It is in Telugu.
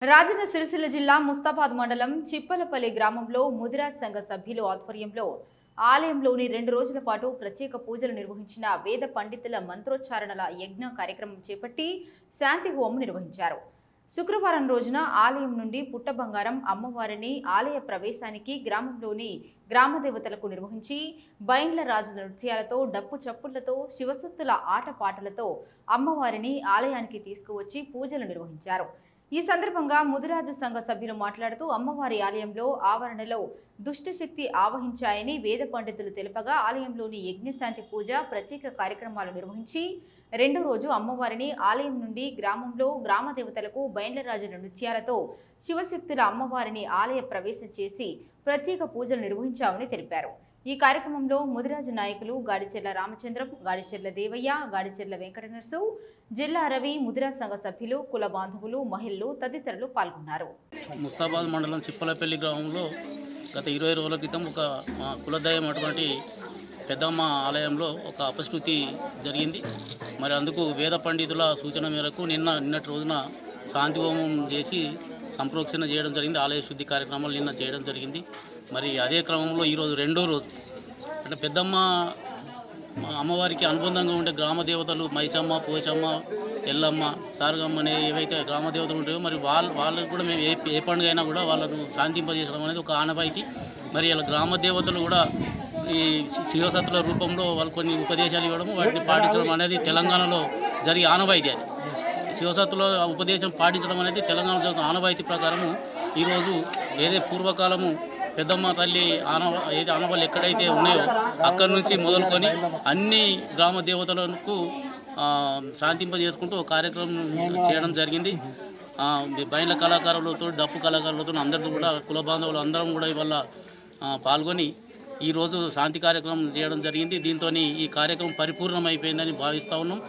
రాజన్న సిరిసిల్ల జిల్లా ముస్తాబాద్ మండలం చిప్పలపల్లి గ్రామంలో ముదిరాజ్ సంఘ సభ్యులు ఆధ్వర్యంలో ఆలయంలోని 2 రోజుల పాటు ప్రత్యేక పూజలు నిర్వహించిన వేద పండితుల మంత్రోచ్చారణల యజ్ఞ కార్యక్రమం చేపట్టి శాంతి హోమం నిర్వహించారు. శుక్రవారం రోజున ఆలయం నుండి పుట్టబంగారం అమ్మవారిని ఆలయ ప్రవేశానికి గ్రామంలోని గ్రామదేవతలకు నిర్వహించి బైండ్ల రాజు నృత్యాలతో డప్పు చప్పుళ్లతో శివసత్తుల ఆటపాటలతో అమ్మవారిని ఆలయానికి తీసుకువచ్చి పూజలు నిర్వహించారు. ఈ సందర్భంగా ముదిరాజు సంఘ సభ్యులు మాట్లాడుతూ అమ్మవారి ఆలయంలో ఆవరణలో దుష్టశక్తి ఆవహించాయని వేద పండితులు తెలుపగా ఆలయంలోని యజ్ఞశాంతి పూజ ప్రత్యేక కార్యక్రమాలు నిర్వహించి 2వ రోజు అమ్మవారిని ఆలయం నుండి గ్రామంలో గ్రామదేవతలకు బైండ్లరాజు నృత్యాలతో శివశక్తుల అమ్మవారిని ఆలయ ప్రవేశం చేసి ప్రత్యేక పూజలు నిర్వహించామని తెలిపారు. ఈ కార్యక్రమంలో ముదిరాజు నాయకులు గాడిచెర్ల రామచంద్రం, గాడిచెర్ల దేవయ్య, గాడిచెర్ల వెంకటనర్సు, జిల్లా రవి, ముదిరాజ్ సంఘ సభ్యులు, కుల బాంధవులు, మహిళలు తదితరులు పాల్గొన్నారు. ముస్తాబాద్ మండలం చిప్పలపల్లి గ్రామంలో గత 20 రోజుల క్రితం ఒక మా కులదైవం అటువంటి పెద్దమ్మ ఆలయంలో ఒక అపశృతి జరిగింది. మరి అందుకు వేద పండితుల సూచన మేరకు నిన్నటి రోజున శాంతి హోమం చేసి సంప్రోక్షణ చేయడం జరిగింది. ఆలయ శుద్ధి కార్యక్రమాలు నిన్న చేయడం జరిగింది. మరి అదే క్రమంలో ఈరోజు 2వ రోజు అంటే పెద్దమ్మ అమ్మవారికి అనుబంధంగా ఉండే గ్రామ దేవతలు మైసమ్మ, పోషమ్మ, ఎల్లమ్మ, సారగమ్మ అనే ఏవైతే గ్రామ దేవతలు ఉంటాయో మరి వాళ్ళకు కూడా మేము ఏ పండుగ అయినా కూడా వాళ్ళను శాంతింపజేయడం అనేది ఒక ఆనవాయితీ. మరి ఇలా గ్రామ దేవతలు కూడా ఈ శివసత్తుల రూపంలో వాళ్ళు కొన్ని ఉపదేశాలు ఇవ్వడం, వాటిని పాటించడం అనేది తెలంగాణలో జరిగే ఆనవాయితీ. అది శివసత్తుల ఉపదేశం పాటించడం అనేది తెలంగాణ ఆనవాయితీ ప్రకారము ఈరోజు ఏదే పూర్వకాలము పెద్దమ్మ తల్లి ఏది ఆనవాళ్ళు ఎక్కడైతే ఉన్నాయో అక్కడి నుంచి మొదలుకొని అన్ని గ్రామ దేవతలకు శాంతింపజేసుకుంటూ ఒక కార్యక్రమం చేయడం జరిగింది. బయళ్ళ కళాకారులతో, డప్పు కళాకారులతో అందరితో కూడా కుల బాంధవులు అందరం కూడా ఇవాళ పాల్గొని ఈరోజు శాంతి కార్యక్రమం చేయడం జరిగింది. దీంతో ఈ కార్యక్రమం పరిపూర్ణమైపోయిందని భావిస్తూ ఉన్నాం.